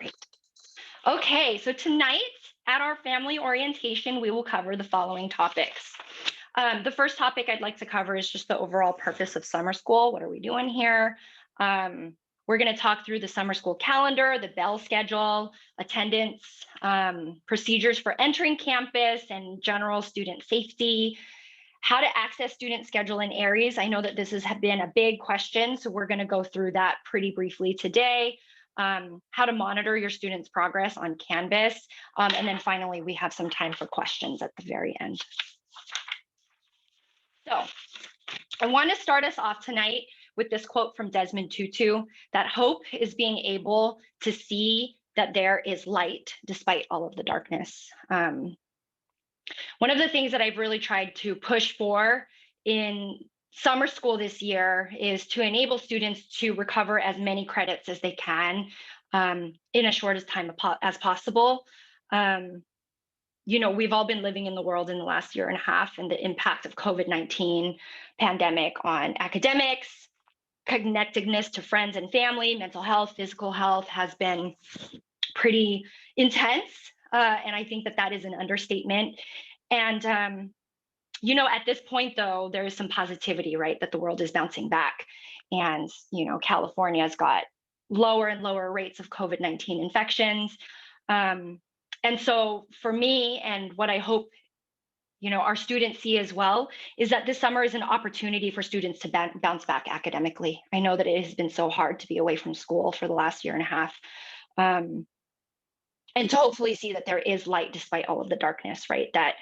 Great. Okay, so tonight at our family orientation, we will cover the following topics. The first topic I'd like to cover is just the overall purpose of summer school. What are we doing here? We're going to talk through the summer school calendar, the bell schedule, attendance, procedures for entering campus, and general student safety, how to access student schedule in Aries. I know that this has been a big question, so we're going to go through that pretty briefly today. How to monitor your students' progress on Canvas. And then finally, we have some time for questions at the very end. So I want to start us off tonight with this quote from Desmond Tutu, that hope is being able to see that there is light despite all of the darkness. One of the things that I've really tried to push for in summer school this year is to enable students to recover as many credits as they can in as short as time as possible. We've all been living in the world in the last year and a half, and the impact of COVID-19 pandemic on academics, connectedness to friends and family, mental health, physical health has been pretty intense. And I think that that is an understatement. And, at this point, though, there is some positivity, right, that the world is bouncing back. And, California's got lower and lower rates of COVID-19 infections. And so for me, and what I hope, our students see as well, is that this summer is an opportunity for students to bounce back academically. I know that it has been so hard to be away from school for the last year and a half. And to hopefully see that there is light despite all of the darkness, right? That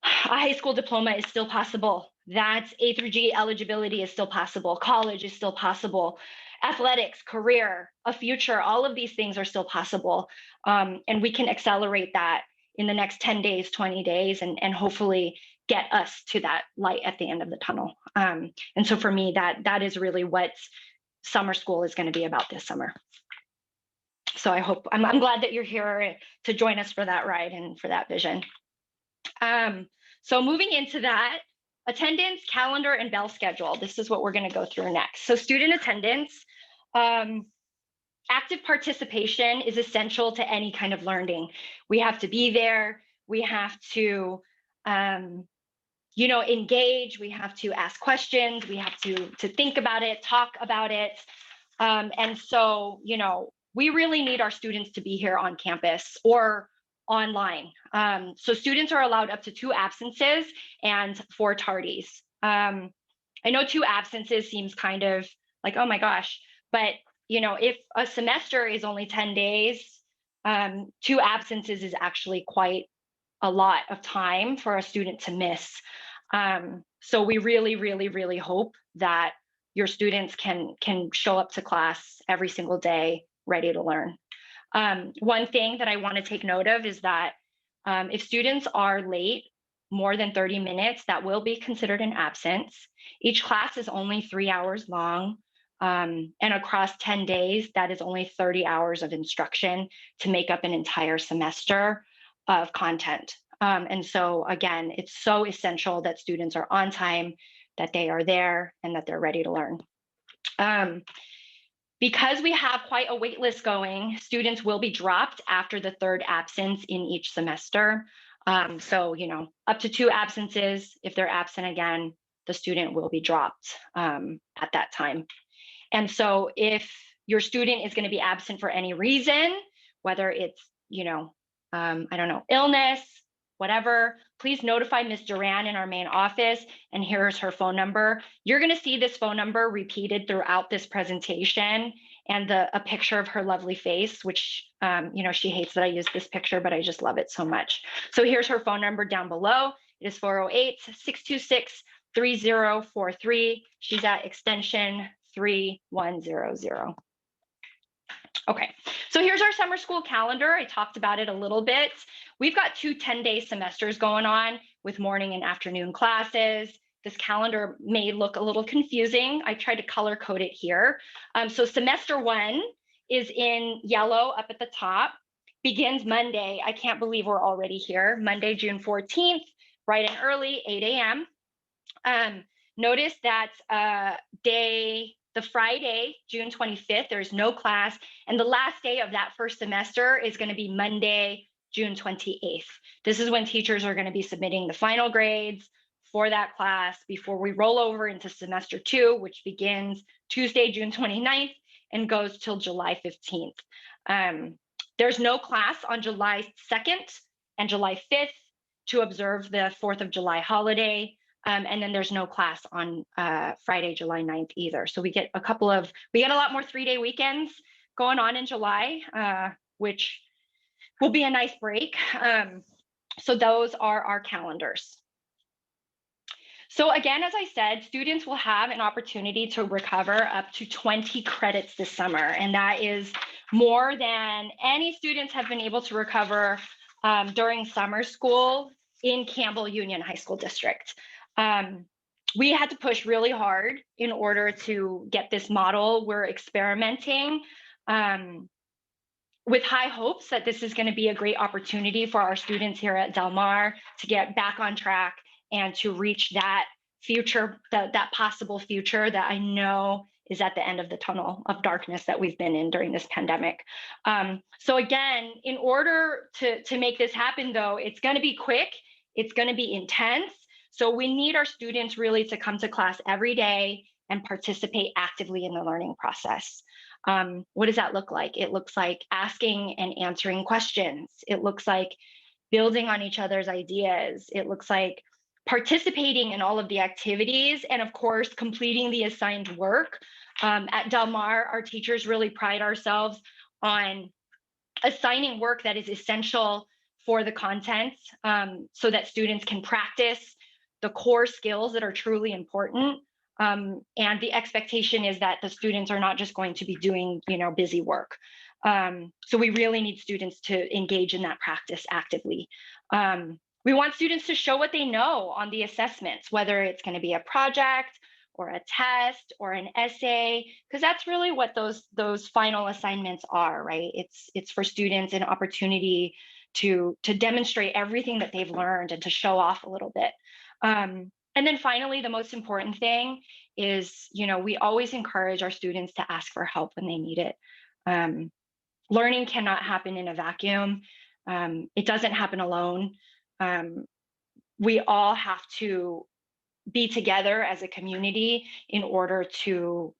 a high school diploma is still possible. That A through G eligibility is still possible. College is still possible. Athletics, career, a future, all of these things are still possible. And we can accelerate that in the next 10 days, 20 days, and hopefully get us to that light at the end of the tunnel. And so for me, that is really what summer school is going to be about this summer. So I'm glad that you're here to join us for that ride and for that vision. So moving into that, attendance, calendar, and bell schedule. This is what we're going to go through next. So student attendance, active participation is essential to any kind of learning. We have to be there. We have to, engage. We have to ask questions. We have to think about it, talk about it. And so, we really need our students to be here on campus or online. So students are allowed up to 2 absences and 4 tardies. I know 2 absences seems kind of like, oh my gosh, but if a semester is only 10 days, 2 absences is actually quite a lot of time for a student to miss. So we really, really, really hope that your students can show up to class every single day ready to learn. One thing that I want to take note of is that if students are late more than 30 minutes, that will be considered an absence. Each class is only 3 hours long. And across 10 days, that is only 30 hours of instruction to make up an entire semester of content. And so again, it's so essential that students are on time, that they are there, and that they're ready to learn. Because we have quite a wait list going, students will be dropped after the 3rd absence in each semester. So, up to 2 absences. If they're absent again, the student will be dropped at that time. And so if your student is going to be absent for any reason, whether it's, illness, whatever, please notify Ms. Duran in our main office, and here's her phone number. You're going to see this phone number repeated throughout this presentation, and a picture of her lovely face, which, she hates that I use this picture, but I just love it so much. So here's her phone number down below. It is 408-626-3043. She's at extension 3100. Okay, so here's our summer school calendar. I talked about it a little bit. We've got 2 10-day semesters going on with morning and afternoon classes. This calendar may look a little confusing. I tried to color code it here. So semester 1 is in yellow up at the top, begins Monday. I can't believe we're already here. Monday, June 14th, bright and early, 8 a.m. Notice that day the Friday, June 25th, there's no class. And the last day of that first semester is going to be Monday, June 28th. This is when teachers are going to be submitting the final grades for that class before we roll over into semester 2, which begins Tuesday, June 29th and goes till July 15th. There's no class on July 2nd and July 5th to observe the 4th of July holiday. And then there's no class on Friday, July 9th either. So we get a lot more 3-day weekends going on in July, which will be a nice break. So those are our calendars. So again, as I said, students will have an opportunity to recover up to 20 credits this summer. And that is more than any students have been able to recover during summer school in Campbell Union High School District. We had to push really hard in order to get this model. We're experimenting with high hopes that this is going to be a great opportunity for our students here at Del Mar to get back on track and to reach that future, that possible future that I know is at the end of the tunnel of darkness that we've been in during this pandemic. So again, in order to make this happen, though, it's going to be quick, it's going to be intense. So we need our students really to come to class every day and participate actively in the learning process. What does that look like? It looks like asking and answering questions. It looks like building on each other's ideas. It looks like participating in all of the activities, and of course, completing the assigned work. At Del Mar, our teachers really pride ourselves on assigning work that is essential for the content, so that students can practice the core skills that are truly important. And the expectation is that the students are not just going to be doing, busy work. So we really need students to engage in that practice actively. We want students to show what they know on the assessments, whether it's going to be a project or a test or an essay, because that's really what those final assignments are, right? It's for students an opportunity to demonstrate everything that they've learned and to show off a little bit. And then finally, the most important thing is, we always encourage our students to ask for help when they need it. Learning cannot happen in a vacuum. It doesn't happen alone. We all have to be together as a community in order to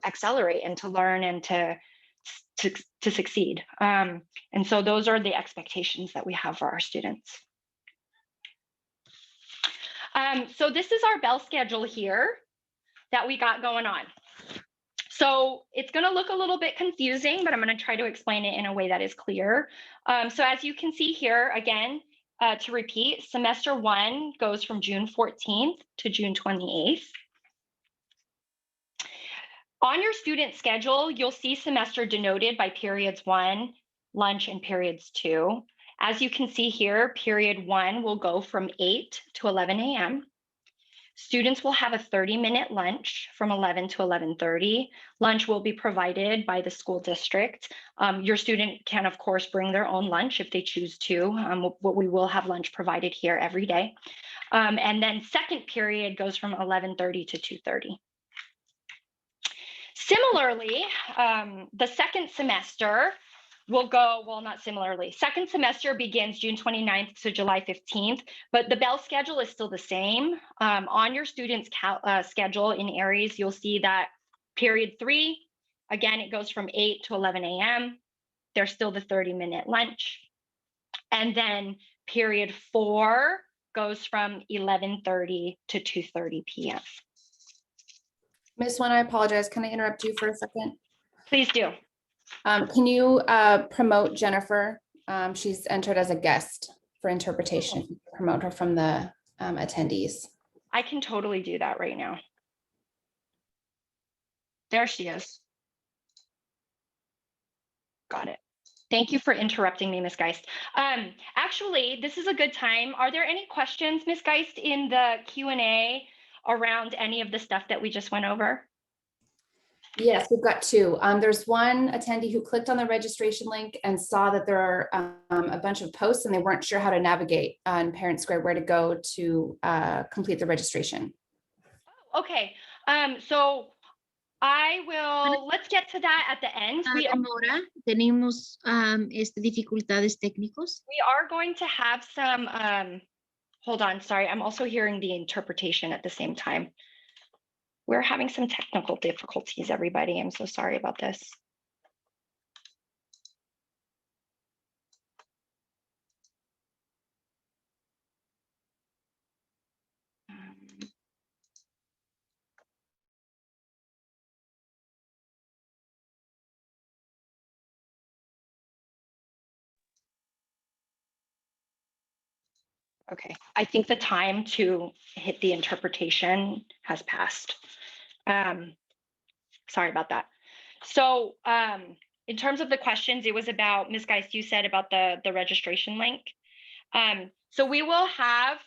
accelerate and to learn and to succeed. And so those are the expectations that we have for our students. So this is our bell schedule here that we got going on. So it's going to look a little bit confusing, but I'm going to try to explain it in a way that is clear. So as you can see here, again, to repeat, semester 1 goes from June 14th to June 28th. On your student schedule, you'll see semester denoted by periods 1, lunch, and periods 2. As you can see here, period 1 will go from 8 to 11 a.m. Students will have a 30-minute lunch from 11 to 11:30. Lunch will be provided by the school district. Your student can, of course, bring their own lunch if they choose to. We will have lunch provided here every day. And then second period goes from 11:30 to 2:30. Similarly, the second semester will go, well, not similarly. Second semester begins June 29th to July 15th, but the bell schedule is still the same. On your students' schedule in Aries, you'll see that period 3, again, it goes from 8 to 11 a.m. There's still the 30-minute lunch. And then period 4 goes from 11:30 to 2:30 p.m. Ms. Wen, I apologize. Can I interrupt you for a second? Please do. Can you promote Jennifer? She's entered as a guest for interpretation. Promote her from the attendees. I can totally do that right now. There she is. Got it. Thank you for interrupting me, Ms. Geist. Actually, this is a good time. Are there any questions, Ms. Geist, in the Q&A around any of the stuff that we just went over? Yes, we've got 2. There's one attendee who clicked on the registration link and saw that there are a bunch of posts and they weren't sure how to navigate on Parent Square, where to go to complete the registration. Okay, so Let's get to that at the end. La demora, tenemos dificultades técnicos. We are going to have some, hold on, sorry, I'm also hearing the interpretation at the same time. We're having some technical difficulties, everybody. I'm so sorry about this. Okay, I think the time to hit the interpretation has passed. Sorry about that. So in terms of the questions, it was about, Ms. Geist, you said about the registration link. So we will have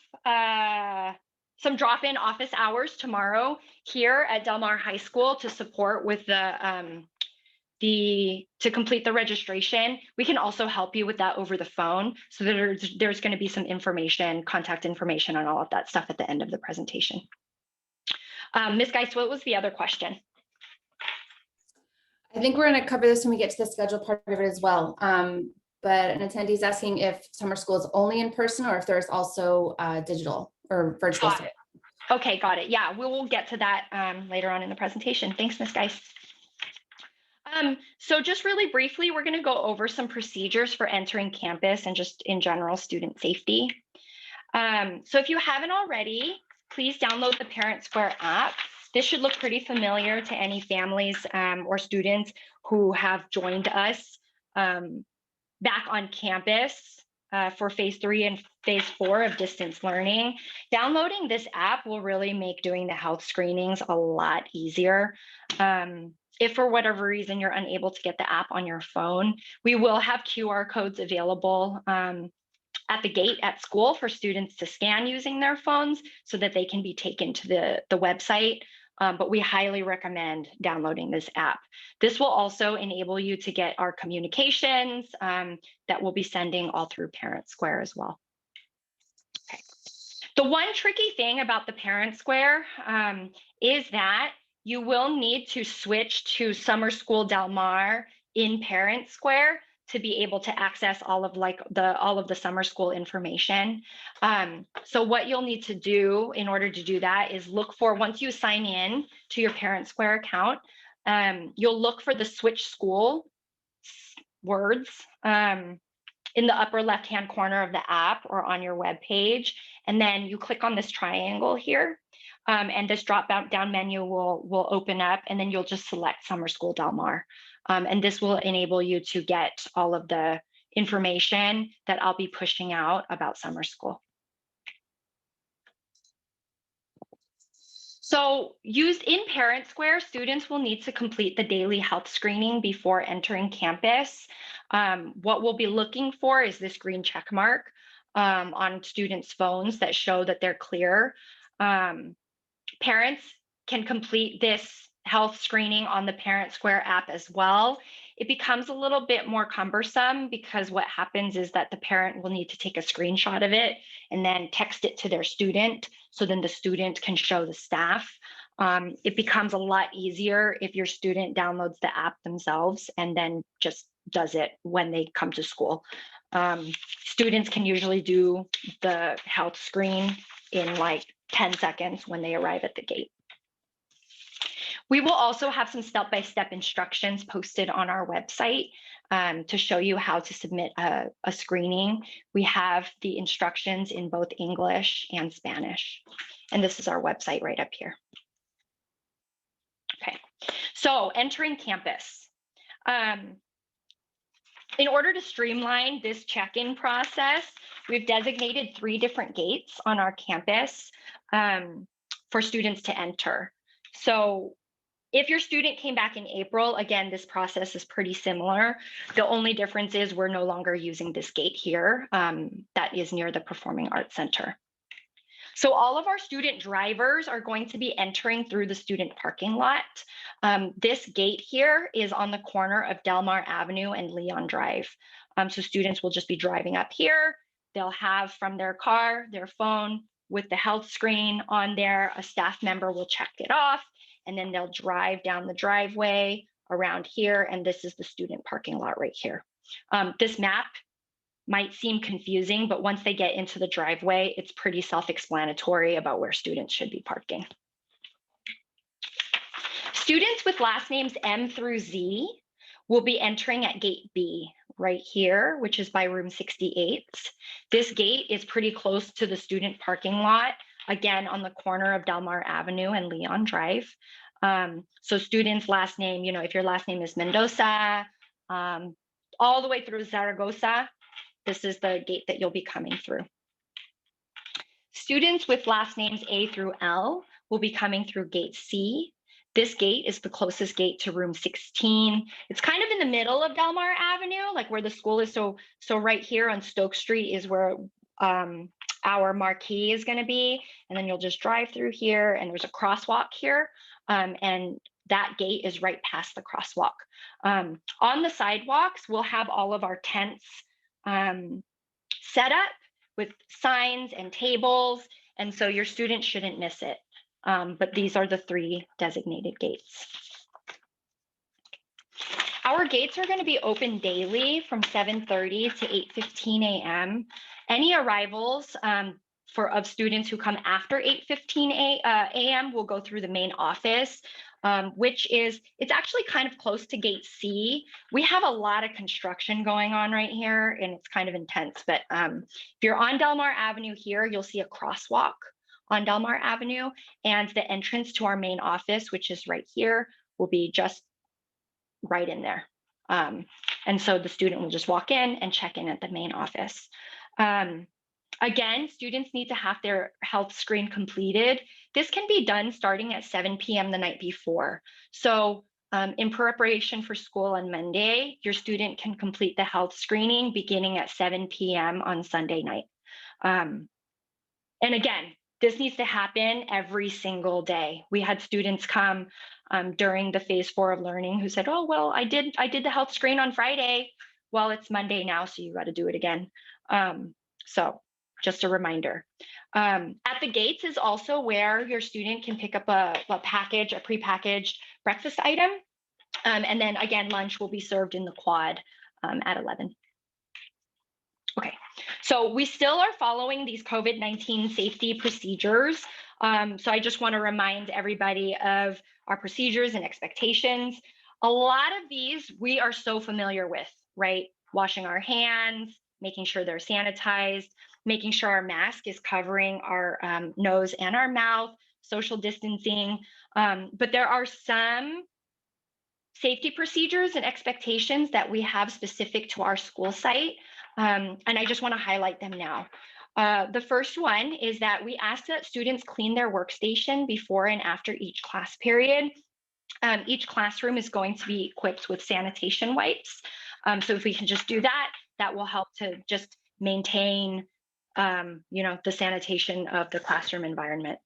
some drop-in office hours tomorrow here at Del Mar High School to support with to complete the registration. We can also help you with that over the phone. So there's going to be some information, contact information on all of that stuff at the end of the presentation. Ms. Geist, what was the other question? I think we're going to cover this when we get to the schedule part of it as well. But an attendee is asking if summer school is only in person or if there's also digital or virtual. Got it. Okay, got it. Yeah, we will get to that later on in the presentation. Thanks, Ms. Geist. So just really briefly, we're going to go over some procedures for entering campus and just in general student safety. So if you haven't already, please download the Parent Square app. This should look pretty familiar to any families or students who have joined us back on campus for phase 3 and phase 4 of distance learning. Downloading this app will really make doing the health screenings a lot easier. If for whatever reason you're unable to get the app on your phone, we will have QR codes available at the gate at school for students to scan using their phones so that they can be taken to the website. But we highly recommend downloading this app. This will also enable you to get our communications that we'll be sending all through Parent Square as well. Okay. The one tricky thing about the Parent Square is that you will need to switch to Summer School Del Mar in Parent Square to be able to access all of the summer school information. So what you'll need to do in order to do that is look for, once you sign in to your Parent Square account, you'll look for the switch school words in the upper left-hand corner of the app or on your web page. And then you click on this triangle here. And this drop-down menu will open up, and then you'll just select Summer School Del Mar. And this will enable you to get all of the information that I'll be pushing out about summer school. So used in Parent Square, students will need to complete the daily health screening before entering campus. What we'll be looking for is this green check mark on students' phones that show that they're clear. Parents can complete this health screening on the Parent Square app as well. It becomes a little bit more cumbersome because what happens is that the parent will need to take a screenshot of it and then text it to their student, so then the student can show the staff. It becomes a lot easier if your student downloads the app themselves and then just does it when they come to school. Students can usually do the health screen in like 10 seconds when they arrive at the gate. We will also have some step-by-step instructions posted on our website to show you how to submit a screening. We have the instructions in both English and Spanish, and this is our website right up here. Okay, so entering campus. In order to streamline this check-in process, we've designated 3 different gates on our campus for students to enter. So if your student came back in April, again, this process is pretty similar. The only difference is we're no longer using this gate here that is near the Performing Arts Center. So all of our student drivers are going to be entering through the student parking lot. This gate here is on the corner of Del Mar Avenue and Leon Drive. So students will just be driving up here. They'll have from their car, their phone with the health screen on there. A staff member will check it off, and then they'll drive down the driveway around here, and this is the student parking lot right here. This map might seem confusing, but once they get into the driveway, it's pretty self-explanatory about where students should be parking. Students with last names M through Z will be entering at gate B right here, which is by room 68. This gate is pretty close to the student parking lot, again, on the corner of Delmar Avenue and Leon Drive. So students' last name, you know, if your last name is Mendoza, all the way through Zaragoza, this is the gate that you'll be coming through. Students with last names A through L will be coming through gate C. This gate is the closest gate to room 16. It's kind of in the middle of Delmar Avenue, like where the school is. So right here on Stoke Street is where our marquee is going to be. And then you'll just drive through here, and there's a crosswalk here. And that gate is right past the crosswalk. On the sidewalks, we'll have all of our tents set up with signs and tables. And so your students shouldn't miss it. But these are the 3 designated gates. Our gates are going to be open daily from 7:30 to 8:15 a.m. Any arrivals of students who come after 8:15 a.m. will go through the main office, which is, it's actually kind of close to gate C. We have a lot of construction going on right here, and it's kind of intense. But if you're on Delmar Avenue here, you'll see a crosswalk on Delmar Avenue, and the entrance to our main office, which is right here, will be just right in there. And so the student will just walk in and check in at the main office. Again, students need to have their health screen completed. This can be done starting at 7 p.m. the night before. So in preparation for school on Monday, your student can complete the health screening beginning at 7 p.m. on Sunday night. And again, this needs to happen every single day. We had students come during the phase 4 of learning who said, oh, well, I did the health screen on Friday. Well, it's Monday now, so you got to do it again. So just a reminder. At the gates is also where your student can pick up a prepackaged breakfast item. And then again, lunch will be served in the quad at 11. Okay, so we still are following these COVID-19 safety procedures. So I just want to remind everybody of our procedures and expectations. A lot of these we are so familiar with, right? Washing our hands, making sure they're sanitized, making sure our mask is covering our nose and our mouth, social distancing. But there are some safety procedures and expectations that we have specific to our school site. And I just want to highlight them now. The first one is that we ask that students clean their workstation before and after each class period. Each classroom is going to be equipped with sanitation wipes. So if we can just do that, that will help to just maintain, the sanitation of the classroom environment.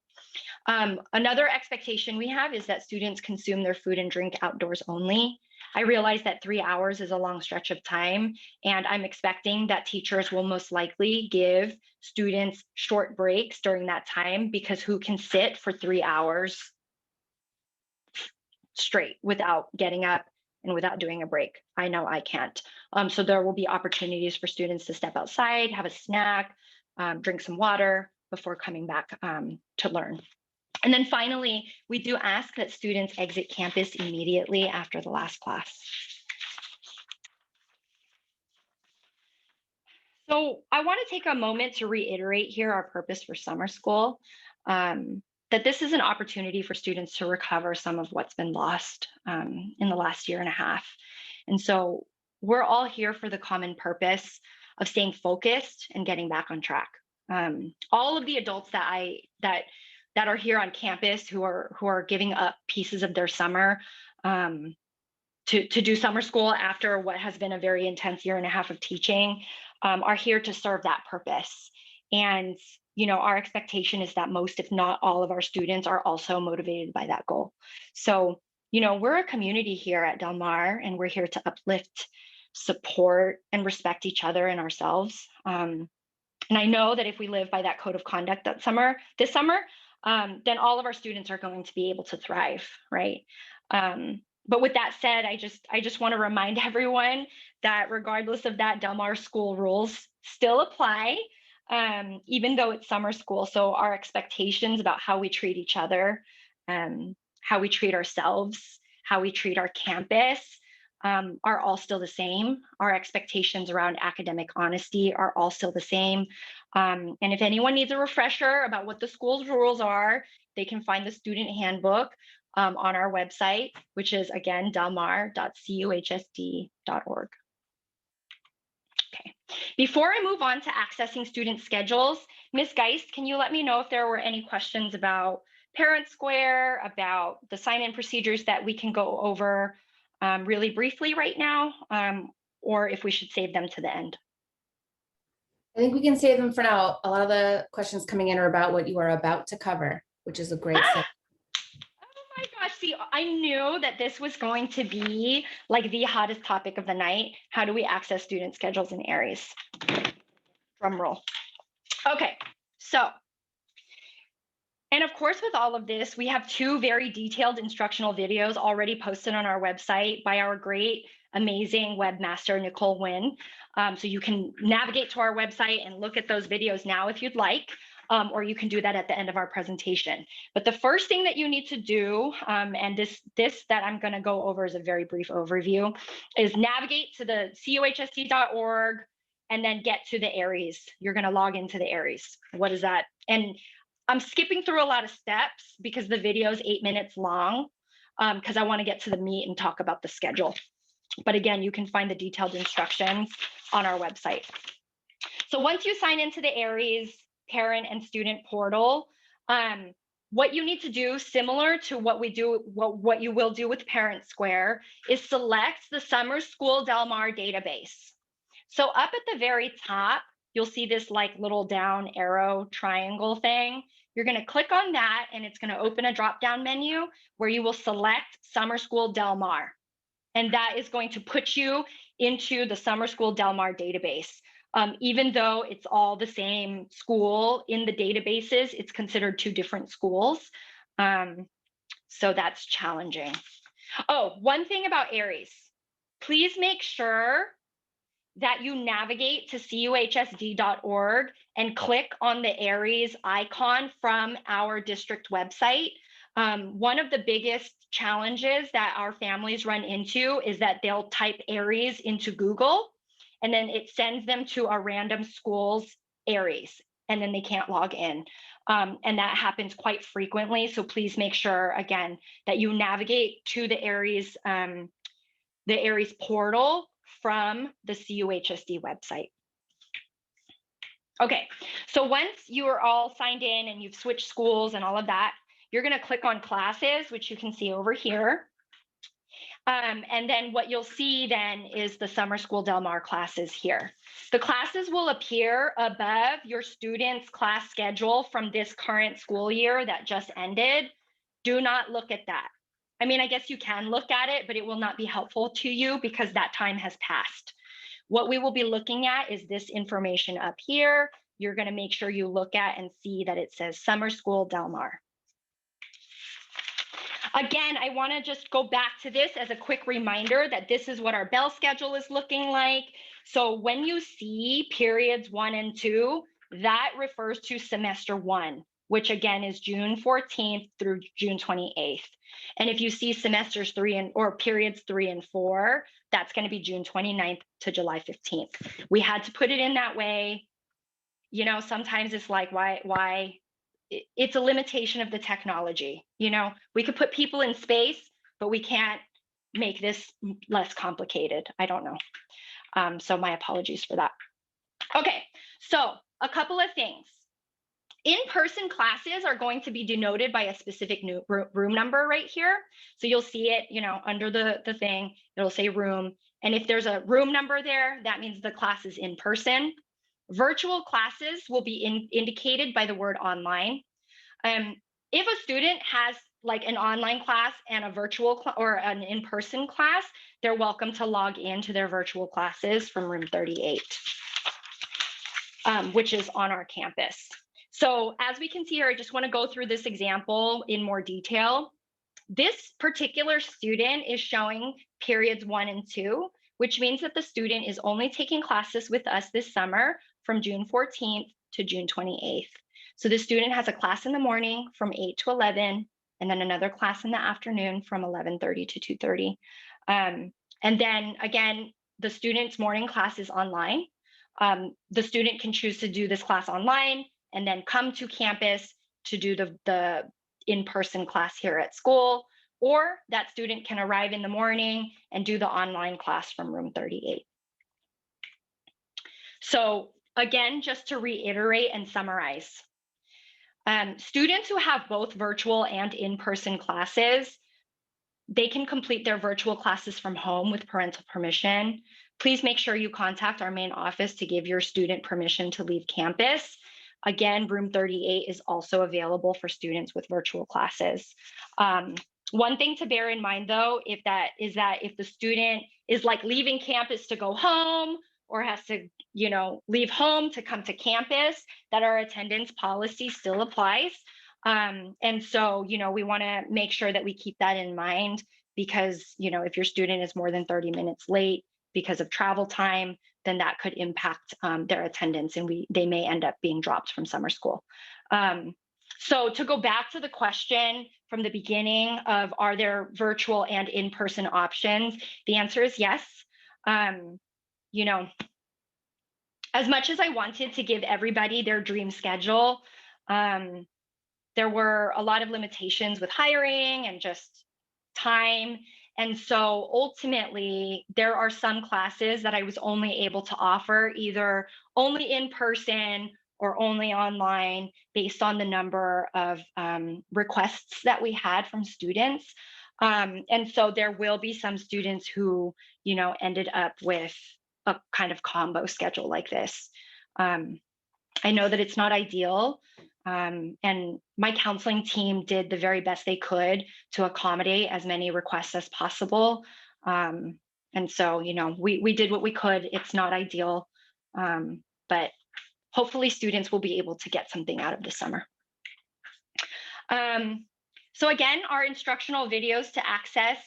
Another expectation we have is that students consume their food and drink outdoors only. I realize that 3 hours is a long stretch of time, and I'm expecting that teachers will most likely give students short breaks during that time, because who can sit for 3 hours straight without getting up and without doing a break? I know I can't. So there will be opportunities for students to step outside, have a snack, drink some water before coming back to learn. And then finally, we do ask that students exit campus immediately after the last class. So I want to take a moment to reiterate here our purpose for summer school, that this is an opportunity for students to recover some of what's been lost in the last year and a half. And so we're all here for the common purpose of staying focused and getting back on track. All of the adults that are here on campus who are giving up pieces of their summer to do summer school after what has been a very intense year and a half of teaching are here to serve that purpose. And our expectation is that most, if not all, of our students are also motivated by that goal. So we're a community here at Del Mar, and we're here to uplift, support, and respect each other and ourselves. And I know that if we live by that code of conduct this summer, then all of our students are going to be able to thrive, right? But with that said, I just want to remind everyone that regardless of that, Del Mar school rules still apply, even though it's summer school. So our expectations about how we treat each other, how we treat ourselves, how we treat our campus, are all still the same. Our expectations around academic honesty are all still the same. And if anyone needs a refresher about what the school's rules are, they can find the student handbook on our website, which is again, delmar.cuhsd.org. Okay, before I move on to accessing student schedules, Ms. Geist, can you let me know if there were any questions about Parent Square, about the sign-in procedures that we can go over really briefly right now, or if we should save them to the end? I think we can save them for now. A lot of the questions coming in are about what you are about to cover, which is a great segue. Oh my gosh, see, I knew that this was going to be like the hottest topic of the night. How do we access student schedules in Aries? Drum roll. Okay, so, and of course, with all of this, we have 2 very detailed instructional videos already posted on our website by our great, amazing webmaster, Nicole Wynn. So you can navigate to our website and look at those videos now if you'd like, or you can do that at the end of our presentation. But the first thing that you need to do, and this that I'm gonna go over is a very brief overview, is navigate to the cuhsd.org and then get to the Aries. You're gonna log into the Aries. What is that? And I'm skipping through a lot of steps because the video is 8 minutes long, because I want to get to the meat and talk about the schedule. But again, you can find the detailed instructions on our website. So once you sign into the Aries parent and student portal, what you need to do, similar to what you will do with Parent Square, is select the Summer School Del Mar database. So up at the very top, you'll see this like little down arrow triangle thing. You're going to click on that and it's going to open a drop-down menu where you will select Summer School Del Mar. And that is going to put you into the Summer School Del Mar database. Even though it's all the same school in the databases, it's considered 2 different schools. So that's challenging. Oh, one thing about Aries, please make sure that you navigate to cuhsd.org and click on the Aries icon from our district website. One of the biggest challenges that our families run into is that they'll type Aries into Google and then it sends them to a random school's Aries and then they can't log in. And that happens quite frequently. So please make sure, again, that you navigate to the Aries portal from the CUHSD website. Okay, so once you are all signed in and you've switched schools and all of that, you're going to click on classes, which you can see over here. And then what you'll see then is the Summer School Del Mar classes here. The classes will appear above your student's class schedule from this current school year that just ended. Do not look at that. I mean, I guess you can look at it, but it will not be helpful to you because that time has passed. What we will be looking at is this information up here. You're going to make sure you look at and see that it says Summer School Del Mar. Again, I want to just go back to this as a quick reminder that this is what our bell schedule is looking like. So when you see periods 1 and 2, that refers to semester 1, which again is June 14th through June 28th. And if you see semesters 3 or periods 3 and 4, that's going to be June 29th to July 15th. We had to put it in that way. You know, sometimes it's like, why? It's a limitation of the technology. You know, we could put people in space, but we can't make this less complicated. I don't know. So my apologies for that. Okay, so a couple of things. In-person classes are going to be denoted by a specific room number right here. So you'll see it, you know, under the thing, it'll say room. And if there's a room number there, that means the class is in person. Virtual classes will be indicated by the word online. If a student has like an online class and a virtual or an in-person class, they're welcome to log into their virtual classes from room 38, which is on our campus. So as we can see here, I just want to go through this example in more detail. This particular student is showing periods 1 and 2, which means that the student is only taking classes with us this summer from June 14th to June 28th. So the student has a class in the morning from 8 to 11, and then another class in the afternoon from 11:30 to 2:30. And then again, the student's morning class is online. The student can choose to do this class online and then come to campus to do the in-person class here at school, or that student can arrive in the morning and do the online class from room 38. So again, just to reiterate and summarize, students who have both virtual and in-person classes, they can complete their virtual classes from home with parental permission. Please make sure you contact our main office to give your student permission to leave campus. Again, room 38 is also available for students with virtual classes. One thing to bear in mind though, is that if the student is like leaving campus to go home or has to, leave home to come to campus, that our attendance policy still applies. And so, we want to make sure that we keep that in mind because, if your student is more than 30 minutes late because of travel time, then that could impact their attendance and they may end up being dropped from summer school. So to go back to the question from the beginning of are there virtual and in-person options, the answer is yes. As much as I wanted to give everybody their dream schedule, there were a lot of limitations with hiring and just time. And so ultimately, there are some classes that I was only able to offer either only in person or only online based on the number of requests that we had from students. And so there will be some students who, ended up with a kind of combo schedule like this. I know that it's not ideal. And my counseling team did the very best they could to accommodate as many requests as possible. And so, we did what we could. It's not ideal, but hopefully students will be able to get something out of the summer. So again, our instructional videos to access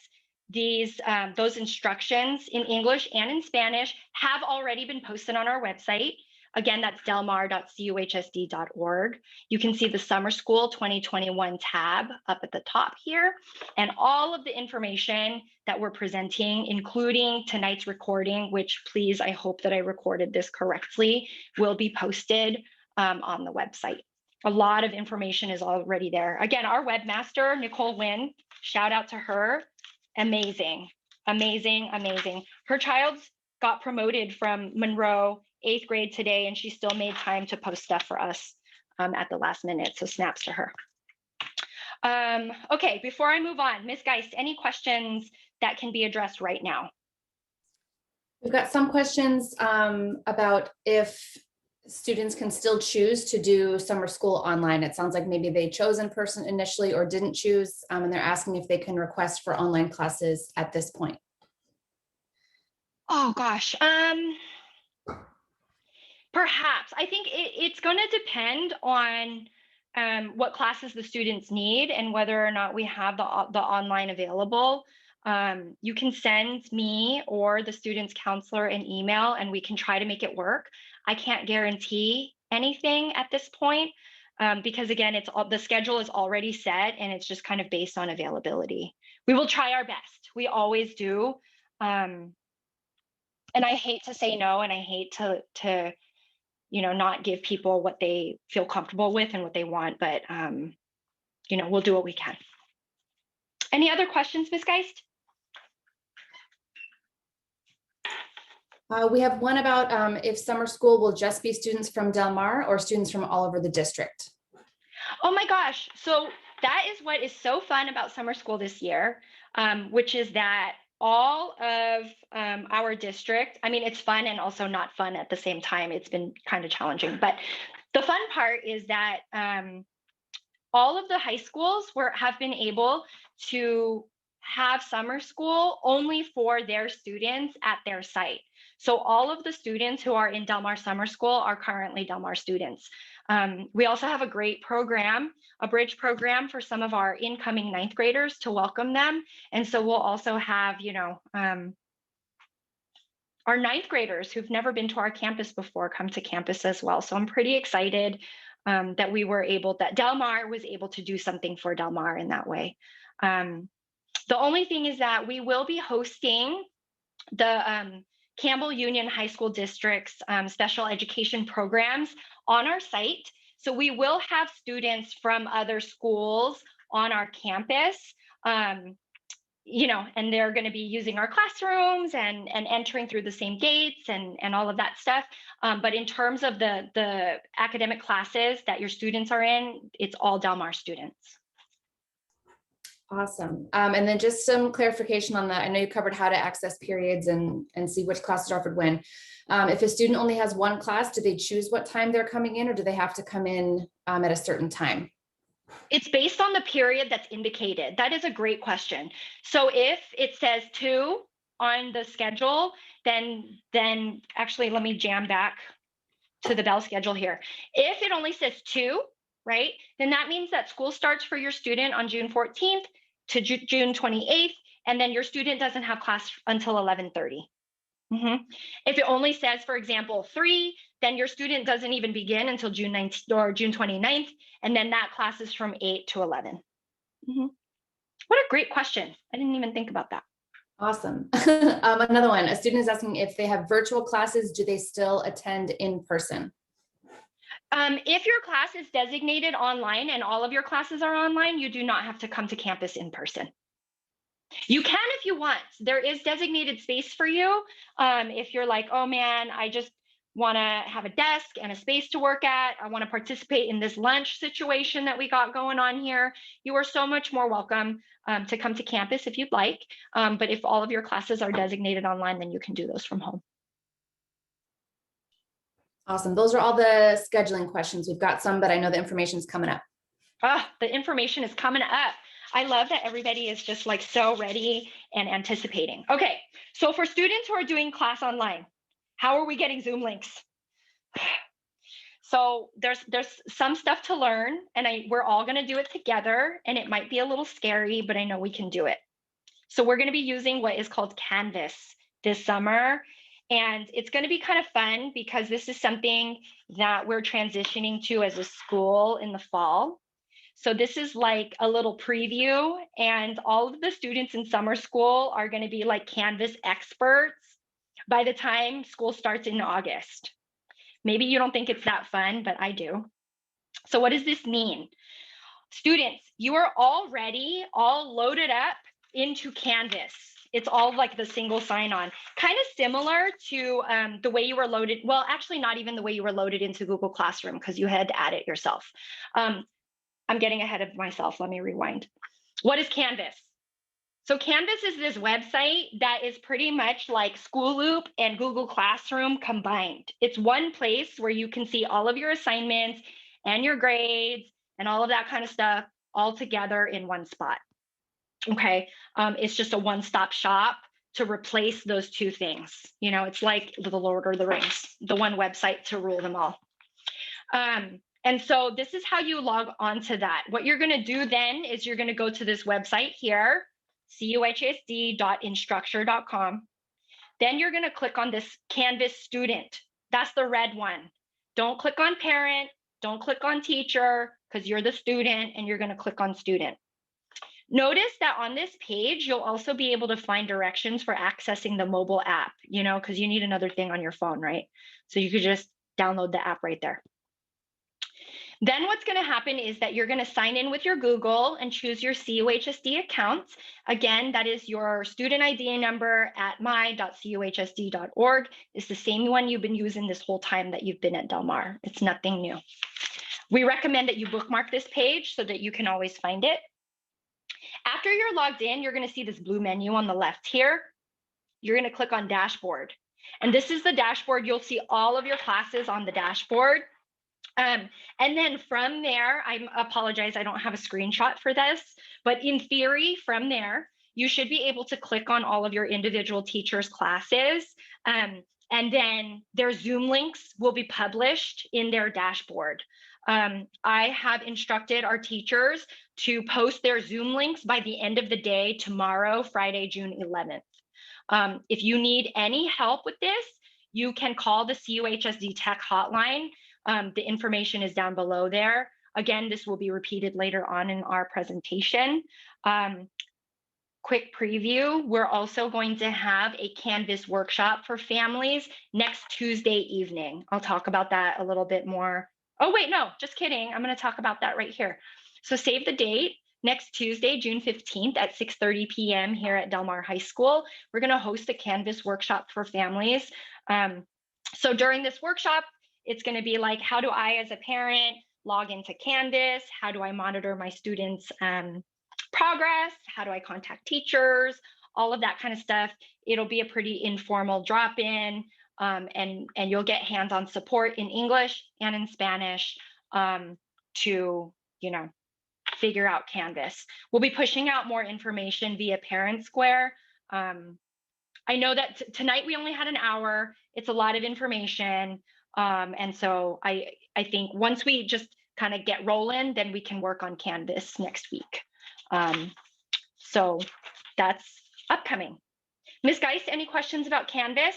those instructions in English and in Spanish have already been posted on our website. Again, that's delmar.cuhsd.org. You can see the Summer School 2021 tab up at the top here, and all of the information that we're presenting, including tonight's recording, which please, I hope that I recorded this correctly, will be posted on the website. A lot of information is already there. Again, our webmaster, Nicole Wynn, shout out to her. Amazing, amazing, amazing. Her child's got promoted from Monroe 8th grade today, and she still made time to post stuff for us at the last minute. So snaps to her. Okay, before I move on, Ms. Geist, any questions that can be addressed right now? We've got some questions about if students can still choose to do summer school online. It sounds like maybe they chose in person initially or didn't choose, and they're asking if they can request for online classes at this point. Oh gosh, perhaps. I think it's going to depend on what classes the students need and whether or not we have the online available. You can send me or the student's counselor an email and we can try to make it work. I can't guarantee anything at this point because again, the schedule is already set and it's just kind of based on availability. We will try our best. We always do. And I hate to say no, and I hate to not give people what they feel comfortable with and what they want, but we'll do what we can. Any other questions, Ms. Geist? We have one about if summer school will just be students from Del Mar or students from all over the district. Oh my gosh. So that is what is so fun about summer school this year, which is that all of our district, I mean, it's fun and also not fun at the same time. It's been kind of challenging, but the fun part is that all of the high schools have been able to have summer school only for their students at their site. So all of the students who are in Del Mar Summer School are currently Del Mar students. We also have a great program, a bridge program for some of our incoming ninth graders to welcome them. And so we'll also have, our ninth graders who've never been to our campus before come to campus as well. So I'm pretty excited that that Del Mar was able to do something for Del Mar in that way. The only thing is that we will be hosting the Campbell Union High School District's special education programs on our site. So we will have students from other schools on our campus, and they're going to be using our classrooms and entering through the same gates and all of that stuff. But in terms of the academic classes that your students are in, it's all Del Mar students. Awesome. And then just some clarification on that. I know you covered how to access periods and see which classes are offered when. If a student only has one class, do they choose what time they're coming in, or do they have to come in at a certain time? It's based on the period that's indicated. That is a great question. So if it says 2 on the schedule, then actually let me jam back to the bell schedule here. If it only says 2, right, then that means that school starts for your student on June 14th to June 28th, and then your student doesn't have class until 11:30. If it only says, for example, 3, then your student doesn't even begin until June 19th or June 29th, and then that class is from 8 to 11. What a great question. I didn't even think about that. Awesome. Another one, a student is asking if they have virtual classes, do they still attend in person? If your class is designated online and all of your classes are online, you do not have to come to campus in person. You can if you want. There is designated space for you. If you're like, oh man, I just want to have a desk and a space to work at, I want to participate in this lunch situation that we got going on here, you are so much more welcome to come to campus if you'd like. But if all of your classes are designated online, then you can do those from home. Awesome. Those are all the scheduling questions. We've got some, but I know the information's coming up. The information is coming up. I love that everybody is just like so ready and anticipating. Okay, so for students who are doing class online, how are we getting Zoom links? So there's some stuff to learn, and we're all going to do it together, and it might be a little scary, but I know we can do it. So we're going to be using what is called Canvas this summer. And it's going to be kind of fun because this is something that we're transitioning to as a school in the fall. So this is like a little preview, and all of the students in summer school are going to be like Canvas experts by the time school starts in August. Maybe you don't think it's that fun, but I do. So what does this mean? Students, you are already all loaded up into Canvas. It's all like the single sign-on, kind of similar to the way you were loaded. Well, actually not even the way you were loaded into Google Classroom, because you had to add it yourself. I'm getting ahead of myself. Let me rewind. What is Canvas? So Canvas is this website that is pretty much like School Loop and Google Classroom combined. It's one place where you can see all of your assignments and your grades and all of that kind of stuff all together in one spot. Okay, it's just a one-stop shop to replace those two things. You know, it's like the Lord of the Rings, the one website to rule them all. And so this is how you log on to that. What you're going to do then is you're going to go to this website here, cuhsd.instructure.com. Then you're going to click on this Canvas student. That's the red one. Don't click on parent. Don't click on teacher, because you're the student, and you're going to click on student. Notice that on this page, you'll also be able to find directions for accessing the mobile app, you know, because you need another thing on your phone, right? So you could just download the app right there. Then what's going to happen is that you're going to sign in with your Google and choose your CUHSD account. Again, that is your student ID number at my.cuhsd.org. It's the same one you've been using this whole time that you've been at Del Mar. It's nothing new. We recommend that you bookmark this page so that you can always find it. After you're logged in, you're going to see this blue menu on the left here. You're going to click on Dashboard. And this is the dashboard. You'll see all of your classes on the dashboard. And then from there, I apologize, I don't have a screenshot for this, but in theory, from there, you should be able to click on all of your individual teachers' classes. And then their Zoom links will be published in their dashboard. I have instructed our teachers to post their Zoom links by the end of the day tomorrow, Friday, June 11th. If you need any help with this, you can call the CUHSD Tech hotline. The information is down below there. Again, this will be repeated later on in our presentation. Quick preview, we're also going to have a Canvas workshop for families next Tuesday evening. I'll talk about that a little bit more. Oh, wait, no, just kidding. I'm going to talk about that right here. So save the date. Next Tuesday, June 15th at 6:30 p.m. here at Del Mar High School, we're going to host a Canvas workshop for families. So during this workshop, it's going to be like, how do I, as a parent, log into Canvas? How do I monitor my students' progress? How do I contact teachers? All of that kind of stuff. It'll be a pretty informal drop-in, and you'll get hands-on support in English and in Spanish to, figure out Canvas. We'll be pushing out more information via Parent Square. I know that tonight we only had an hour. It's a lot of information. And so I think once we just kind of get rolling, then we can work on Canvas next week. So that's upcoming. Ms. Geis, any questions about Canvas?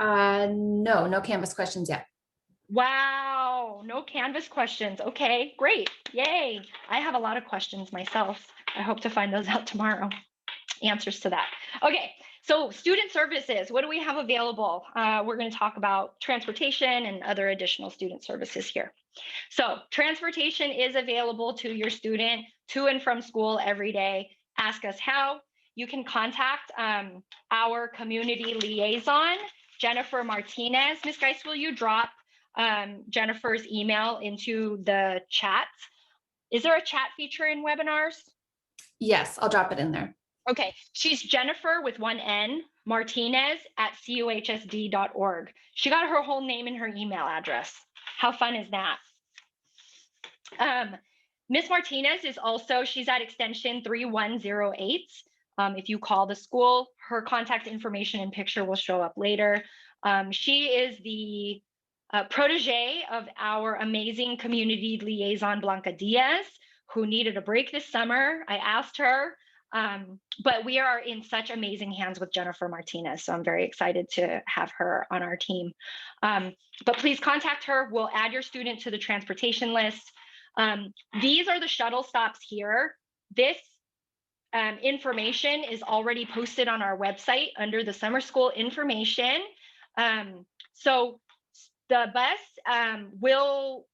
No Canvas questions yet. Wow, no Canvas questions. Okay, great. Yay. I have a lot of questions myself. I hope to find those out tomorrow. Answers to that. Okay, so student services, what do we have available? We're going to talk about transportation and other additional student services here. So transportation is available to your student to and from school every day. Ask us how. You can contact our community liaison, Jennifer Martinez. Ms. Geis, will you drop Jennifer's email into the chat? Is there a chat feature in webinars? Yes, I'll drop it in there. Okay, she's Jennifer with one N, Martinez at cuhsd.org. She got her whole name in her email address. How fun is that? Miss Martinez is also, she's at extension 3108. If you call the school, her contact information and picture will show up later. She is the protege of our amazing community liaison, Blanca Diaz, who needed a break this summer. I asked her, but we are in such amazing hands with Jennifer Martinez. So I'm very excited to have her on our team. But please contact her. We'll add your student to the transportation list. These are the shuttle stops here. This information is already posted on our website under the summer school information. So the bus will,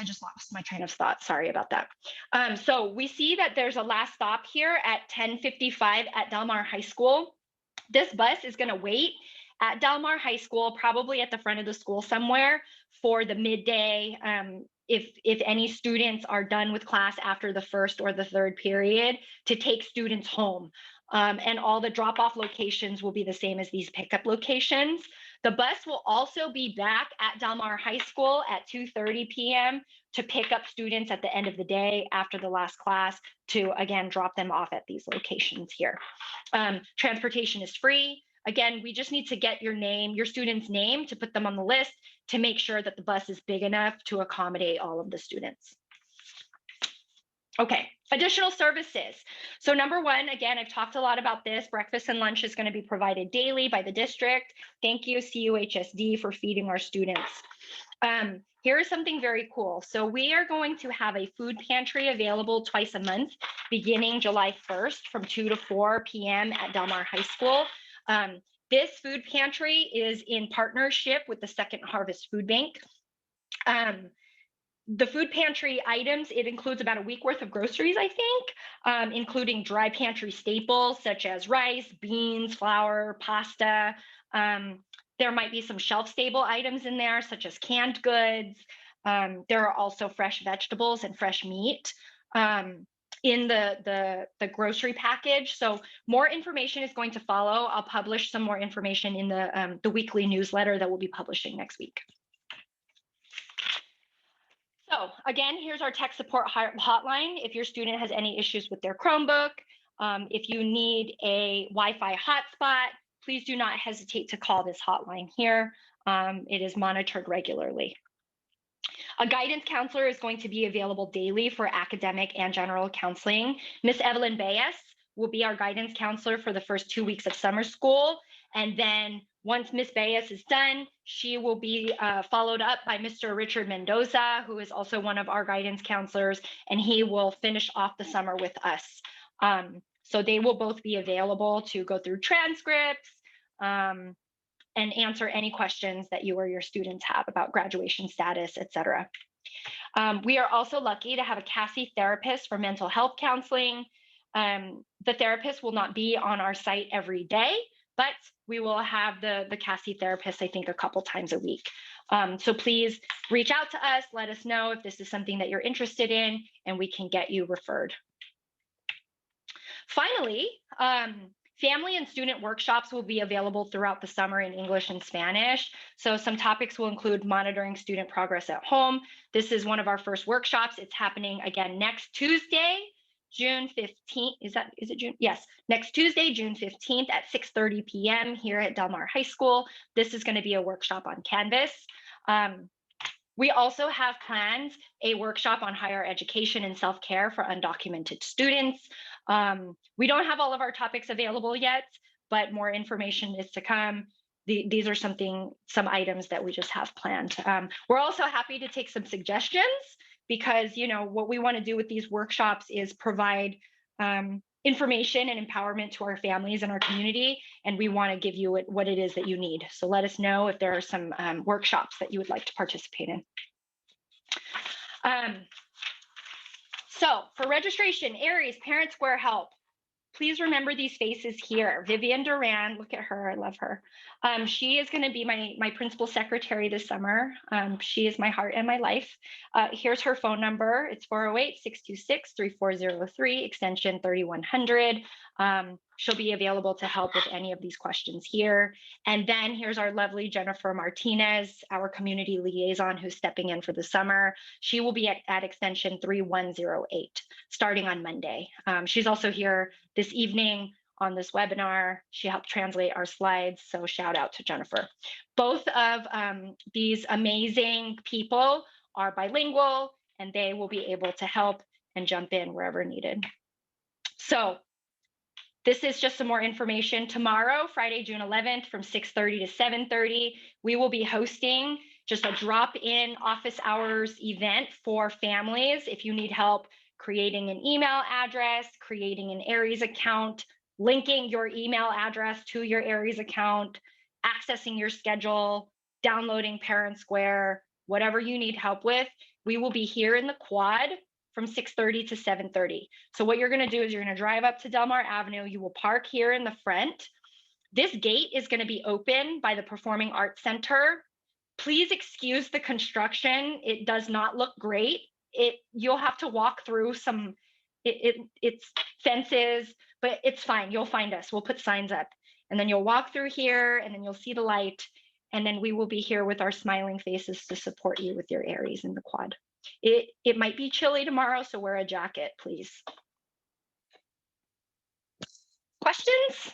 I just lost my train of thought. Sorry about that. So we see that there's a last stop here at 10:55 at Del Mar High School. This bus is going to wait at Del Mar High School, probably at the front of the school somewhere for the midday. If any students are done with class after the first or the third period, to take students home. And all the drop-off locations will be the same as these pickup locations. The bus will also be back at Del Mar High School at 2:30 p.m. to pick up students at the end of the day after the last class to, again, drop them off at these locations here. Transportation is free. Again, we just need to get your name, your student's name, to put them on the list to make sure that the bus is big enough to accommodate all of the students. Okay, additional services. So number one, again, I've talked a lot about this. Breakfast and lunch is going to be provided daily by the district. Thank you, CUHSD, for feeding our students. Here is something very cool. So we are going to have a food pantry available twice a month, beginning July 1st from 2 to 4 p.m. at Del Mar High School. This food pantry is in partnership with the Second Harvest Food Bank. The food pantry items, it includes about a week worth of groceries, I think, including dry pantry staples such as rice, beans, flour, pasta. There might be some shelf-stable items in there, such as canned goods. There are also fresh vegetables and fresh meat in the grocery package. So more information is going to follow. I'll publish some more information in the weekly newsletter that we'll be publishing next week. So again, here's our tech support hotline. If your student has any issues with their Chromebook, if you need a Wi-Fi hotspot, please do not hesitate to call this hotline here. It is monitored regularly. A guidance counselor is going to be available daily for academic and general counseling. Miss Evelyn Baez will be our guidance counselor for the first 2 weeks of summer school. And then once Miss Baez is done, she will be followed up by Mr. Richard Mendoza, who is also one of our guidance counselors, and he will finish off the summer with us. So they will both be available to go through transcripts and answer any questions that you or your students have about graduation status, et cetera. We are also lucky to have a CASI therapist for mental health counseling. The therapist will not be on our site every day, but we will have the CASI therapist, I think, a couple times a week. So please reach out to us, let us know if this is something that you're interested in, and we can get you referred. Finally, family and student workshops will be available throughout the summer in English and Spanish. So some topics will include monitoring student progress at home. This is one of our first workshops. It's happening again next Tuesday, June 15th. Is it June? Yes, next Tuesday, June 15th at 6:30 p.m. here at Del Mar High School. This is going to be a workshop on Canvas. We also have planned a workshop on higher education and self-care for undocumented students. We don't have all of our topics available yet, but more information is to come. These are some items that we just have planned. We're also happy to take some suggestions because, you know, what we want to do with these workshops is provide information and empowerment to our families and our community, and we want to give you what it is that you need. So let us know if there are some workshops that you would like to participate in. So for registration, Aries, Parent Square Help, please remember these faces here. Vivian Duran, look at her, I love her. She is going to be my principal secretary this summer. She is my heart and my life. Here's her phone number. It's 408-626-3403, extension 3100. She'll be available to help with any of these questions here. And then here's our lovely Jennifer Martinez, our community liaison who's stepping in for the summer. She will be at extension 3108 starting on Monday. She's also here this evening on this webinar. She helped translate our slides, so shout out to Jennifer. Both of these amazing people are bilingual, and they will be able to help and jump in wherever needed. So this is just some more information. Tomorrow, Friday, June 11th, from 6:30 to 7:30, we will be hosting just a drop-in office hours event for families. If you need help creating an email address, creating an Aries account, linking your email address to your Aries account, accessing your schedule, downloading Parent Square, whatever you need help with, we will be here in the quad from 6:30 to 7:30. So what you're going to do is you're going to drive up to Del Mar Avenue. You will park here in the front. This gate is going to be open by the Performing Arts Center. Please excuse the construction. It does not look great. You'll have to walk through it's fences, but it's fine. You'll find us. We'll put signs up, and then you'll walk through here, and then you'll see the light, and then we will be here with our smiling faces to support you with your Aries in the quad. It might be chilly tomorrow, so wear a jacket, please. Questions?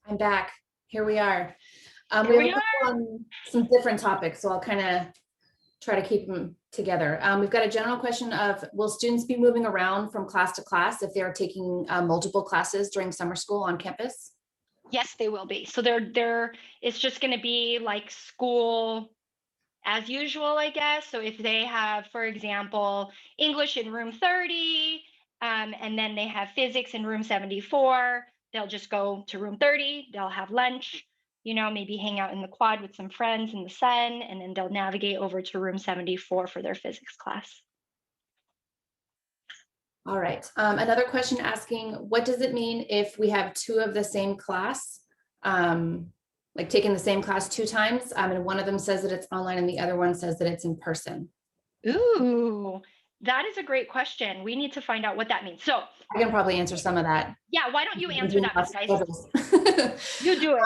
I'm back. Here we are. Here we have on some different topics, so I'll kind of try to keep them together. We've got a general question of, will students be moving around from class to class if they're taking multiple classes during summer school on campus? Yes, they will be. So it's just going to be like school as usual, I guess. So if they have, for example, English in room 30, and then they have physics in room 74, they'll just go to room 30, they'll have lunch, you know, maybe hang out in the quad with some friends in the sun, and then they'll navigate over to room 74 for their physics class. All right. Another question asking, what does it mean if we have two of the same class, like taking the same class 2 times, and one of them says that it's online and the other one says that it's in person? Ooh, that is a great question. We need to find out what that means. So I can probably answer some of that. Yeah, why don't you answer that, guys? You do it.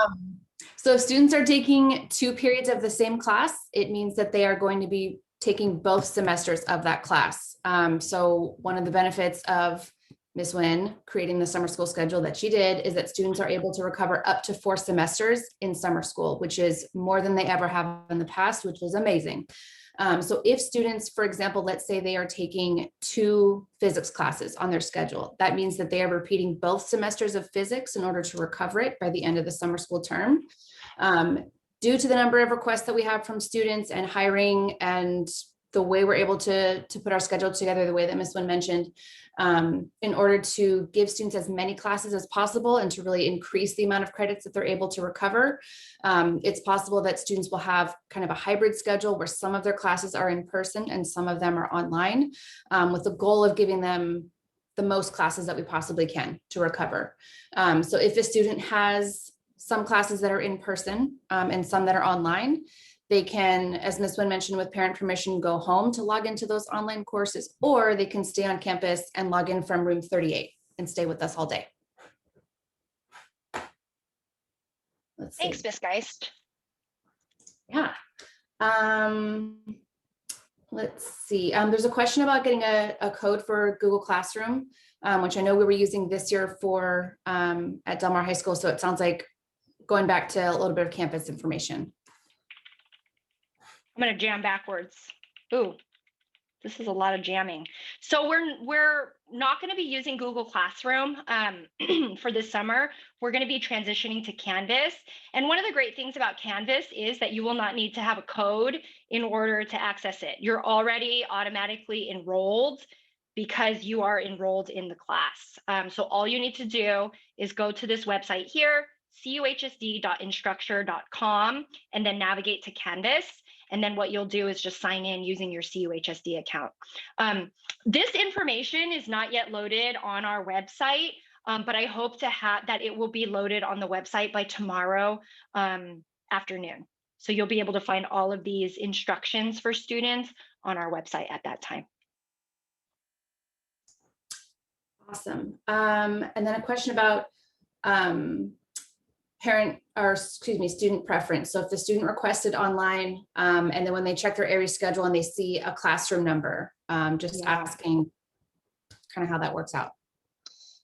So if students are taking 2 periods of the same class, it means that they are going to be taking both semesters of that class. So one of the benefits of Ms. Nguyen creating the summer school schedule that she did is that students are able to recover up to 4 semesters in summer school, which is more than they ever have in the past, which is amazing. So if students, for example, let's say they are taking 2 physics classes on their schedule, that means that they are repeating both semesters of physics in order to recover it by the end of the summer school term. Due to the number of requests that we have from students and hiring and the way we're able to put our schedule together, the way that Ms. Nguyen mentioned, in order to give students as many classes as possible and to really increase the amount of credits that they're able to recover. It's possible that students will have kind of a hybrid schedule where some of their classes are in person and some of them are online, with the goal of giving them the most classes that we possibly can to recover. So if a student has some classes that are in person and some that are online, they can, as Ms. Nguyen mentioned, with parent permission, go home to log into those online courses, or they can stay on campus and log in from room 38 and stay with us all day. Let's see. Thanks, Ms. Geist. Yeah. Let's see. There's a question about getting a code for Google Classroom, which I know we were using this year for at Del Mar High School. So it sounds like going back to a little bit of campus information. I'm going to jam backwards. Ooh, this is a lot of jamming. So we're not going to be using Google Classroom for this summer. We're going to be transitioning to Canvas. And one of the great things about Canvas is that you will not need to have a code in order to access it. You're already automatically enrolled because you are enrolled in the class. So all you need to do is go to this website here, cuhsd.instructure.com, and then navigate to Canvas. And then what you'll do is just sign in using your CUHSD account. This information is not yet loaded on our website, but I hope to have that it will be loaded on the website by tomorrow afternoon. So you'll be able to find all of these instructions for students on our website at that time. Awesome. And then a question about student preference. So if the student requested online and then when they check their area schedule and they see a classroom number, just asking kind of how that works out.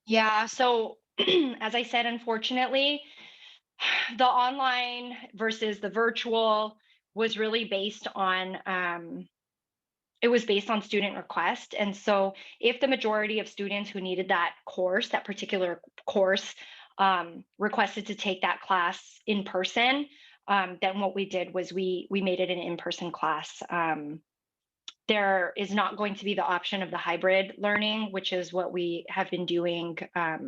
Yeah, so as I said, unfortunately, the online versus the virtual was really based on, it was based on student request. And so if the majority of students who needed that course, that particular course, requested to take that class in person, then what we did was we made it an in-person class. There is not going to be the option of the hybrid learning, which is what we have been doing, at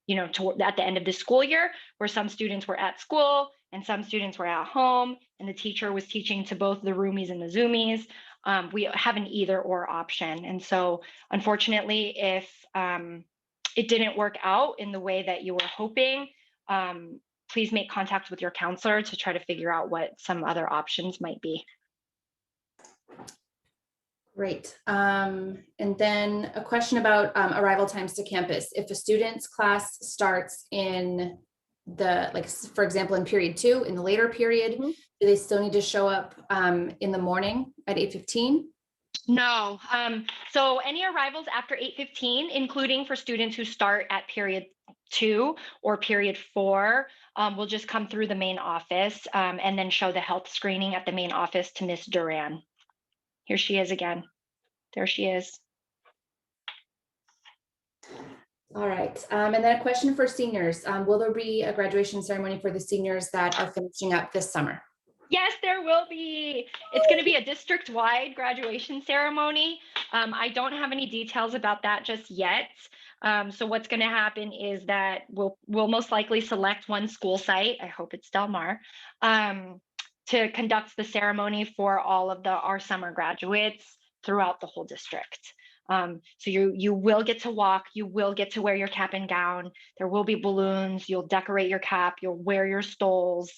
the end of the school year, where some students were at school and some students were at home, and the teacher was teaching to both the roomies and the zoomies. We have an either or option. And so unfortunately, if it didn't work out in the way that you were hoping, please make contact with your counselor to try to figure out what some other options might be. Great. And then a question about arrival times to campus. If a student's class starts in for example, in period 2, in the later period, do they still need to show up in the morning at 8:15? No. So any arrivals after 8:15, including for students who start at period 2 or period 4, will just come through the main office and then show the health screening at the main office to Miss Duran. Here she is again. There she is. All right. And then a question for seniors. Will there be a graduation ceremony for the seniors that are finishing up this summer? Yes, there will be. It's going to be a district-wide graduation ceremony. I don't have any details about that just yet. So what's going to happen is that we'll most likely select one school site, I hope it's Del Mar, to conduct the ceremony for all of our summer graduates throughout the whole district. So you will get to walk, you will get to wear your cap and gown, there will be balloons, you'll decorate your cap, you'll wear your stoles,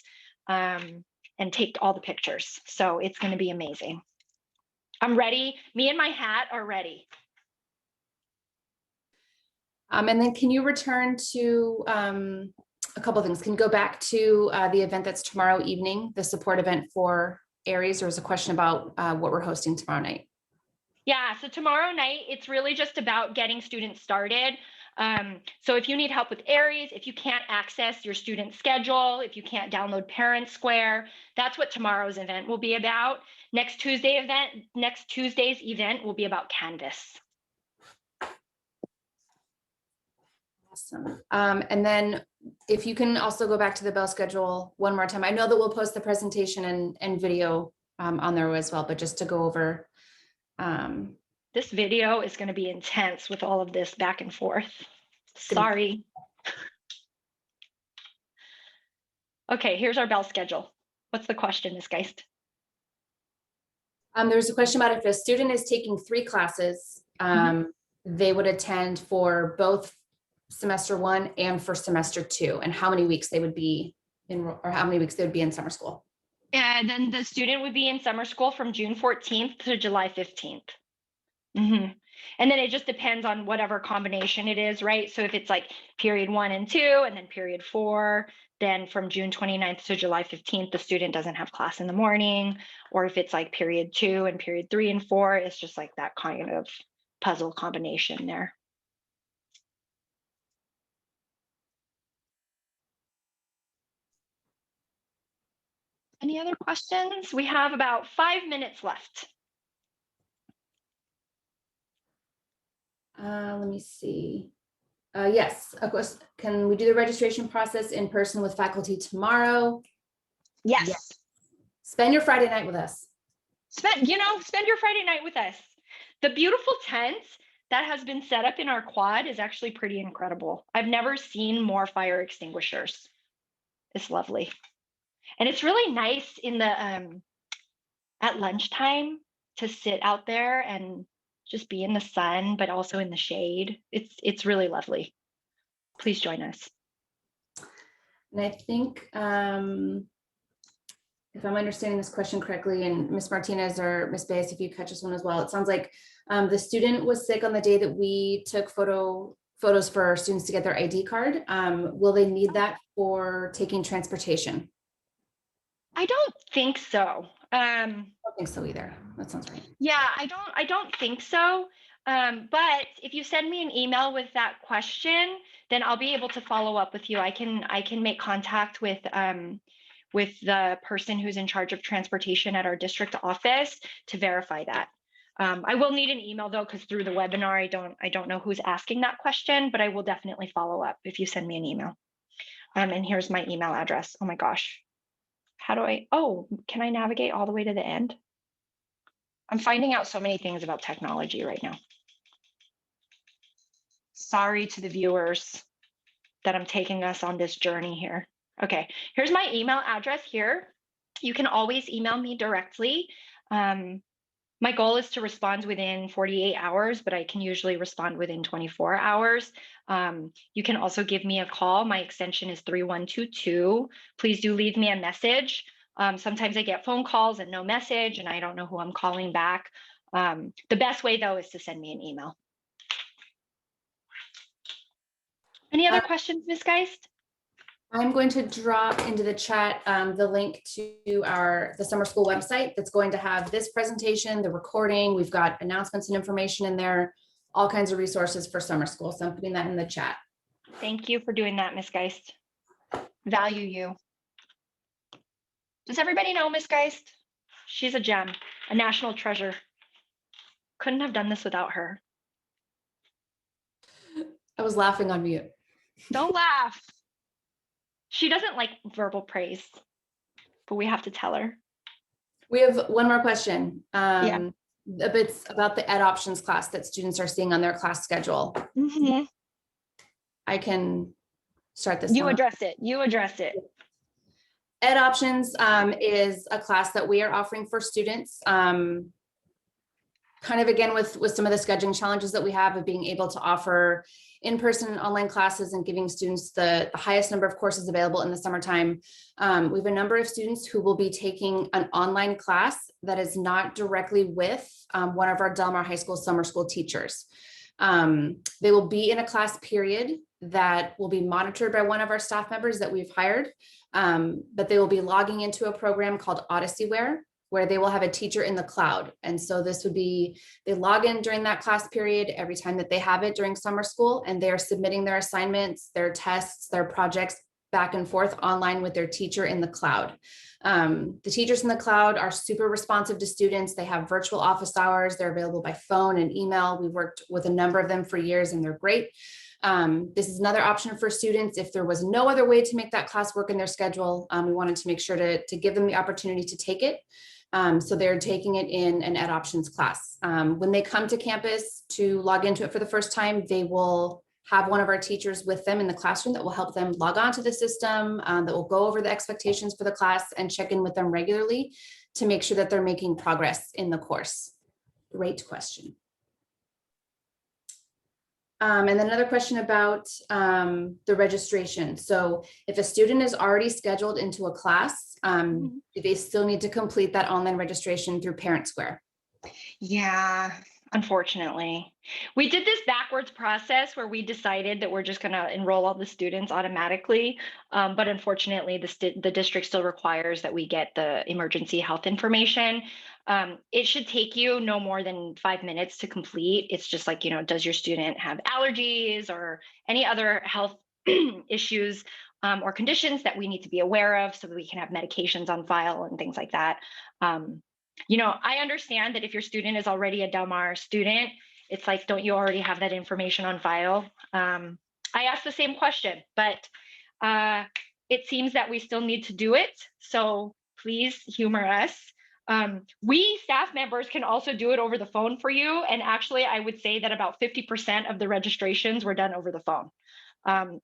and take all the pictures. So it's going to be amazing. I'm ready. Me and my hat are ready. And then can you return to a couple of things? Can you go back to the event that's tomorrow evening, the support event for Aries. There was a question about what we're hosting tomorrow night. Yeah, so tomorrow night, it's really just about getting students started. So if you need help with Aries, if you can't access your student schedule, if you can't download Parent Square, that's what tomorrow's event will be about. Next Tuesday's event will be about Canvas. Awesome. And then if you can also go back to the bell schedule one more time. I know that we'll post the presentation and video on there as well, but just to go over. This video is going to be intense with all of this back and forth. Sorry. Okay, here's our bell schedule. What's the question, Ms. Geist? There's a question about if a student is taking 3 classes, they would attend for both semester 1 and for semester 2, and how many weeks they would be in, or how many weeks they would be in summer school. And then the student would be in summer school from June 14th to July 15th. And then it just depends on whatever combination it is, right? So if it's like period 1 and 2, and then period 4, then from June 29th to July 15th, the student doesn't have class in the morning. Or if it's like period 2 and period 3 and 4, it's just like that kind of puzzle combination there. Any other questions? We have about 5 minutes left. Let me see. Yes, of course. Can we do the registration process in person with faculty tomorrow? Yes. Yes. Spend your Friday night with us. Spend your Friday night with us. The beautiful tent that has been set up in our quad is actually pretty incredible. I've never seen more fire extinguishers. It's lovely. And it's really nice in the at lunchtime to sit out there and just be in the sun, but also in the shade. It's really lovely. Please join us. And I think if I'm understanding this question correctly, and Ms. Martinez or Ms. Baez, if you catch this one as well, it sounds like the student was sick on the day that we took photos for our students to get their ID card. Will they need that for taking transportation? I don't think so. I don't think so either. That sounds right. Yeah, I don't think so. But if you send me an email with that question, then I'll be able to follow up with you. I can make contact with the person who's in charge of transportation at our district office to verify that. I will need an email though, because through the webinar, I don't know who's asking that question, but I will definitely follow up if you send me an email. And here's my email address. Oh my gosh. How do can I navigate all the way to the end? I'm finding out so many things about technology right now. Sorry to the viewers that I'm taking us on this journey here. Okay, here's my email address here. You can always email me directly. My goal is to respond within 48 hours, but I can usually respond within 24 hours. You can also give me a call. My extension is 3122. Please do leave me a message. Sometimes I get phone calls and no message, and I don't know who I'm calling back. The best way, though, is to send me an email. Any other questions, Ms. Geist? I'm going to drop into the chat the link to the summer school website that's going to have this presentation, the recording. We've got announcements and information in there, all kinds of resources for summer school. So I'm putting that in the chat. Thank you for doing that, Ms. Geist. Value you. Does everybody know Ms. Geist? She's a gem, a national treasure. Couldn't have done this without her. I was laughing on mute. Don't laugh. She doesn't like verbal praise, but we have to tell her. We have one more question. Yeah. It's about the Ed Options class that students are seeing on their class schedule. Mm-hmm. I can start this. You address it. You address it. Ed Options is a class that we are offering for students. Kind of again with some of the scheduling challenges that we have of being able to offer in-person and online classes and giving students the highest number of courses available in the summertime. We have a number of students who will be taking an online class that is not directly with one of our Del Mar High School summer school teachers. They will be in a class period that will be monitored by one of our staff members that we've hired, but they will be logging into a program called Odysseyware, where they will have a teacher in the cloud. And so this would be, they log in during that class period every time that they have it during summer school, and they are submitting their assignments, their tests, their projects back and forth online with their teacher in the cloud. The teachers in the cloud are super responsive to students. They have virtual office hours. They're available by phone and email. We've worked with a number of them for years and they're great. This is another option for students. If there was no other way to make that class work in their schedule, we wanted to make sure to give them the opportunity to take it. So they're taking it in an Ed Options class. When they come to campus to log into it for the first time, they will have one of our teachers with them in the classroom that will help them log on to the system, that will go over the expectations for the class and check in with them regularly to make sure that they're making progress in the course. Great question. And then another question about the registration. So if a student is already scheduled into a class, do they still need to complete that online registration through Parent Square? Yeah, unfortunately. We did this backwards process where we decided that we're just going to enroll all the students automatically. But unfortunately, the district still requires that we get the emergency health information. It should take you no more than 5 minutes to complete. It's just like, does your student have allergies or any other health issues or conditions that we need to be aware of so that we can have medications on file and things like that. I understand that if your student is already a Del Mar student, it's like, don't you already have that information on file? I asked the same question, but it seems that we still need to do it. So please humor us. We staff members can also do it over the phone for you. And actually, I would say that about 50% of the registrations were done over the phone,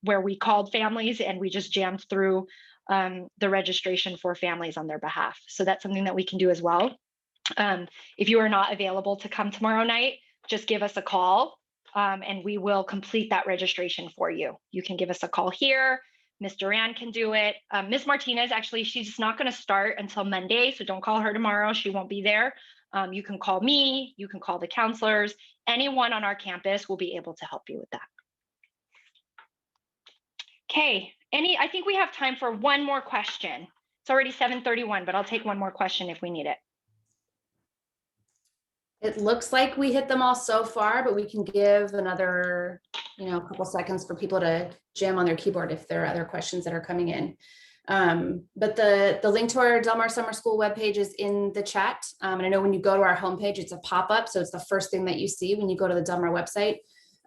where we called families and we just jammed through the registration for families on their behalf. So that's something that we can do as well. If you are not available to come tomorrow night, just give us a call and we will complete that registration for you. You can give us a call here. Ms. Duran can do it. Ms. Martinez, actually, she's just not going to start until Monday, so don't call her tomorrow. She won't be there. You can call me. You can call the counselors. Anyone on our campus will be able to help you with that. Okay, I think we have time for one more question. It's already 7:31, but I'll take one more question if we need it. It looks like we hit them all so far, but we can give another, couple seconds for people to jam on their keyboard if there are other questions that are coming in. But the link to our Del Mar Summer School webpage is in the chat. And I know when you go to our homepage, it's a pop-up. So it's the first thing that you see when you go to the Del Mar website.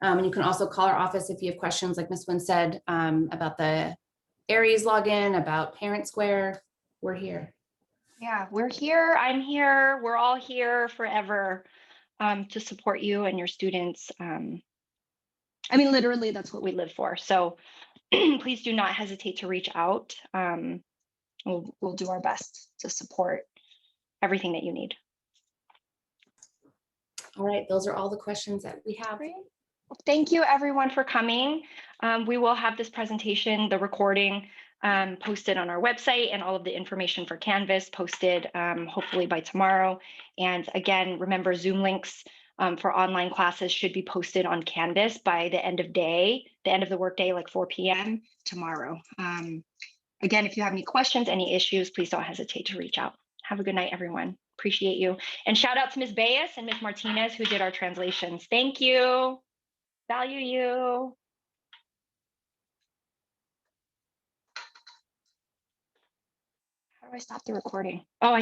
And you can also call our office if you have questions, like Ms. Wynn said, about the Aries login, about Parent Square. We're here. Yeah, we're here. I'm here. We're all here forever to support you and your students. Literally, that's what we live for. So please do not hesitate to reach out. We'll do our best to support everything that you need. All right, those are all the questions that we have. Great. Well, thank you everyone for coming. We will have this presentation, the recording, posted on our website, and all of the information for Canvas posted hopefully by tomorrow. And again, remember, Zoom links for online classes should be posted on Canvas by the end of the workday, like 4 p.m. tomorrow. Again, if you have any questions, any issues, please don't hesitate to reach out. Have a good night, everyone. Appreciate you. And shout out to Ms. Bayes and Ms. Martinez who did our translations. Thank you. Value you. How do I stop the recording? Oh, I